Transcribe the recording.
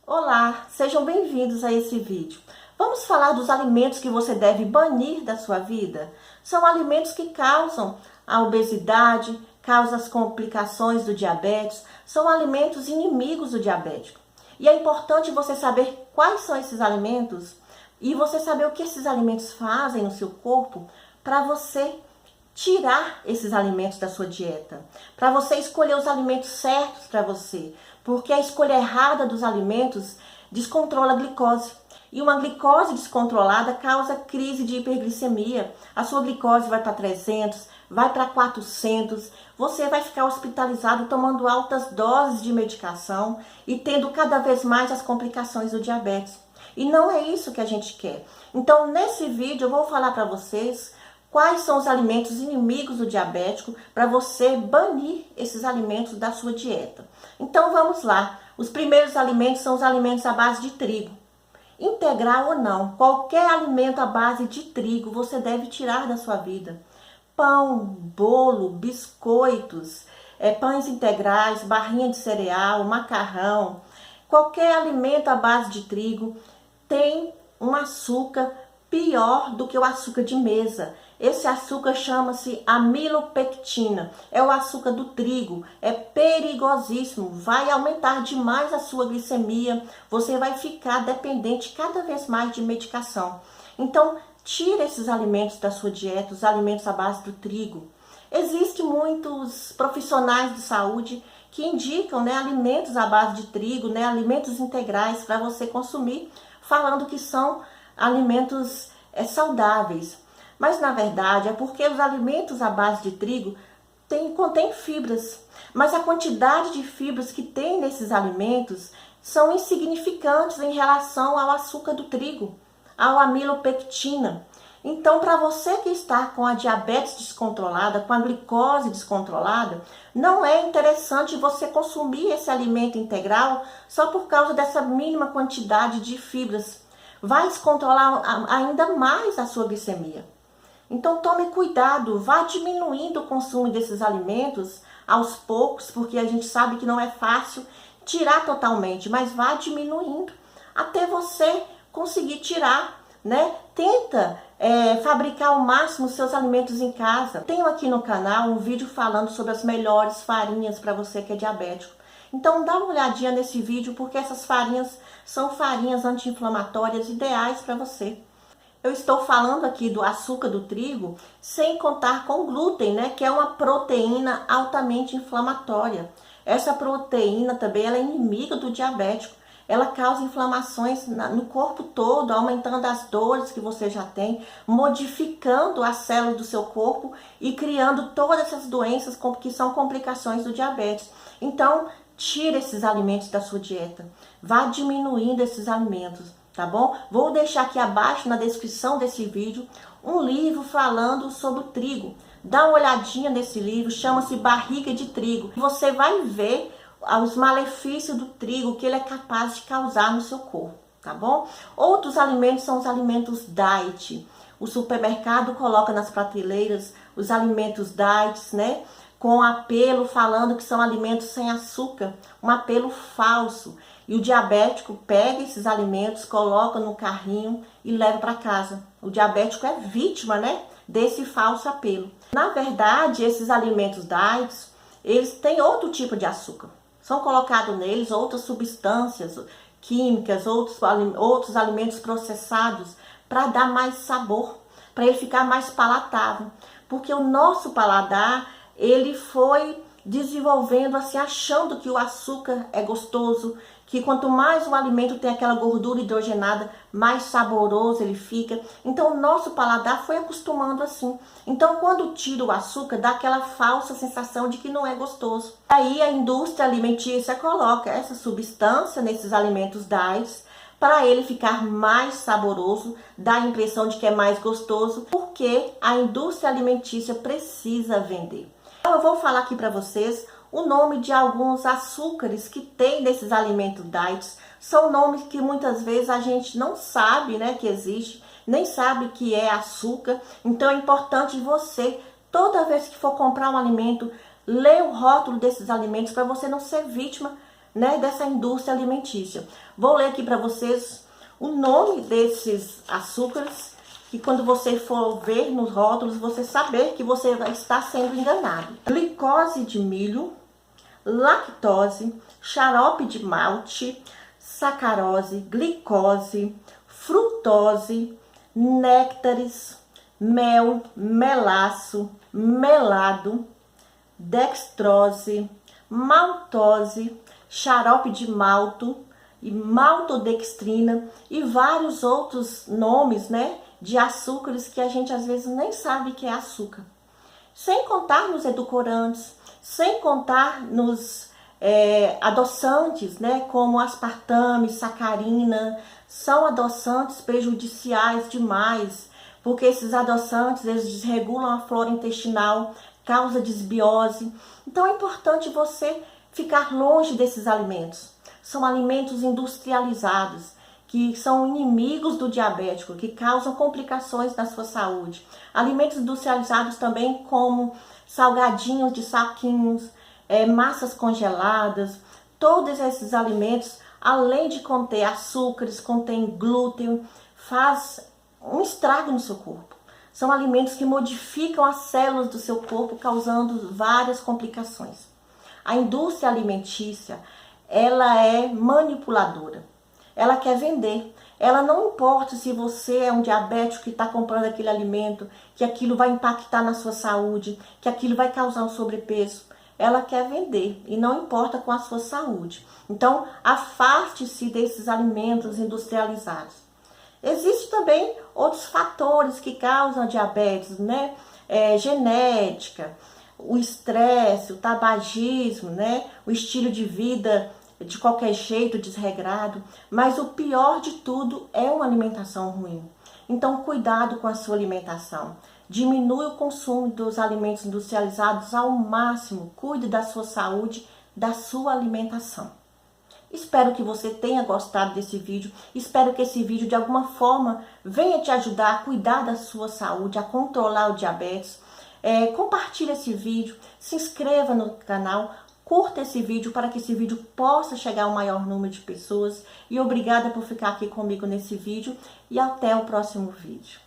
Olá, sejam bem-vindos a esse vídeo. Vamos falar dos alimentos que você deve banir da sua vida? São alimentos que causam a obesidade, causam as complicações do diabetes, são alimentos inimigos do diabético. E é importante você saber quais são esses alimentos e você saber o que esses alimentos fazem no seu corpo para você tirar esses alimentos da sua dieta, para você escolher os alimentos certos para você, porque a escolha errada dos alimentos descontrola a glicose. E uma glicose descontrolada causa crise de hiperglicemia. A sua glicose vai para 300, vai para 400. Você vai ficar hospitalizado tomando altas doses de medicação e tendo cada vez mais as complicações do diabetes. E não é isso que a gente quer. Então, nesse vídeo eu vou falar para vocês quais são os alimentos inimigos do diabético para você banir esses alimentos da sua dieta. Então vamos lá. Os primeiros alimentos são os alimentos à base de trigo. Integral ou não, qualquer alimento à base de trigo você deve tirar da sua vida. Pão, bolo, biscoitos, pães integrais, barrinha de cereal, macarrão. Qualquer alimento à base de trigo tem um açúcar pior do que o açúcar de mesa. Esse açúcar chama-se amilopectina, é o açúcar do trigo, é perigosíssimo, vai aumentar demais a sua glicemia, você vai ficar dependente cada vez mais de medicação. Então, tire esses alimentos da sua dieta, os alimentos à base do trigo. Existem muitos profissionais de saúde que indicam alimentos à base de trigo, alimentos integrais para você consumir, falando que são alimentos saudáveis. Mas na verdade é porque os alimentos à base de trigo contêm fibras. Mas a quantidade de fibras que tem nesses alimentos são insignificantes em relação ao açúcar do trigo, ao amilopectina. Então, para você que está com a diabetes descontrolada, com a glicose descontrolada, não é interessante você consumir esse alimento integral só por causa dessa mínima quantidade de fibras. Vai descontrolar ainda mais a sua glicemia. Então tome cuidado, vá diminuindo o consumo desses alimentos aos poucos, porque a gente sabe que não é fácil tirar totalmente, mas vá diminuindo até você conseguir tirar, Tenta fabricar ao máximo os seus alimentos em casa. Tenho aqui no canal um vídeo falando sobre as melhores farinhas para você que é diabético. Então dá uma olhadinha nesse vídeo, porque essas farinhas são farinhas anti-inflamatórias ideais para você. Eu estou falando aqui do açúcar do trigo, sem contar com o glúten, que é uma proteína altamente inflamatória. Essa proteína também ela é inimiga do diabético. Ela causa inflamações no corpo todo, aumentando as dores que você já tem, modificando as células do seu corpo e criando todas essas doenças que são complicações do diabetes. Então, tire esses alimentos da sua dieta. Vá diminuindo esses alimentos, tá bom? Vou deixar aqui abaixo na descrição desse vídeo um livro falando sobre o trigo. Dá uma olhadinha nesse livro, chama-se Barriga de Trigo. Você vai ver os malefícios do trigo que ele é capaz de causar no seu corpo, tá bom? Outros alimentos são os alimentos diet. O supermercado coloca nas prateleiras os alimentos diet, com apelo falando que são alimentos sem açúcar, um apelo falso. E o diabético pega esses alimentos, coloca no carrinho e leva para casa. O diabético é vítima, desse falso apelo. Na verdade, esses alimentos diet, eles têm outro tipo de açúcar. São colocados neles outras substâncias químicas, outros alimentos processados para dar mais sabor, para ele ficar mais palatável. Porque o nosso paladar, ele foi desenvolvendo assim, achando que o açúcar é gostoso, que quanto mais o alimento tem aquela gordura hidrogenada, mais saboroso ele fica. Então o nosso paladar foi acostumando assim. Então quando tira o açúcar, dá aquela falsa sensação de que não é gostoso. Aí a indústria alimentícia coloca essa substância nesses alimentos diet para ele ficar mais saboroso, dá a impressão de que é mais gostoso, porque a indústria alimentícia precisa vender. Então eu vou falar aqui para vocês o nome de alguns açúcares que tem nesses alimentos diet. São nomes que muitas vezes a gente não sabe, que existe, nem sabe que é açúcar. Então é importante você, toda vez que for comprar um alimento, ler o rótulo desses alimentos para você não ser vítima né, dessa indústria alimentícia. Vou ler aqui para vocês o nome desses açúcares, que quando você for ver nos rótulos, você saber que você vai estar sendo enganado. Glicose de milho, lactose, xarope de malte, sacarose, glicose, frutose, néctares, mel, melaço, melado, dextrose, maltose, xarope de malto e maltodextrina e vários outros nomes, né, de açúcares que a gente às vezes nem sabe que é açúcar. Sem contar nos edulcorantes, sem contar nos adoçantes, né, como aspartame, sacarina, são adoçantes prejudiciais demais, porque esses adoçantes, eles desregulam a flora intestinal, causa desbiose. Então é importante você ficar longe desses alimentos. São alimentos industrializados, que são inimigos do diabético, que causam complicações na sua saúde. Alimentos industrializados também como salgadinhos de saquinhos, massas congeladas, todos esses alimentos, além de conter açúcares, contém glúten, faz um estrago no seu corpo. São alimentos que modificam as células do seu corpo, causando várias complicações. A indústria alimentícia, ela é manipuladora. Ela quer vender. Ela não importa se você é um diabético que está comprando aquele alimento, que aquilo vai impactar na sua saúde, que aquilo vai causar um sobrepeso. Ela quer vender e não importa com a sua saúde. Então, afaste-se desses alimentos industrializados. Existem também outros fatores que causam diabetes, né? Genética, o estresse, o tabagismo, né? O estilo de vida de qualquer jeito, desregrado. Mas o pior de tudo é uma alimentação ruim. Então, cuidado com a sua alimentação. Diminui o consumo dos alimentos industrializados ao máximo. Cuide da sua saúde, da sua alimentação. Espero que você tenha gostado desse vídeo. Espero que esse vídeo de alguma forma venha te ajudar a cuidar da sua saúde, a controlar o diabetes. Compartilhe esse vídeo, se inscreva no canal, curta esse vídeo para que esse vídeo possa chegar ao maior número de pessoas. E obrigada por ficar aqui comigo nesse vídeo e até o próximo vídeo.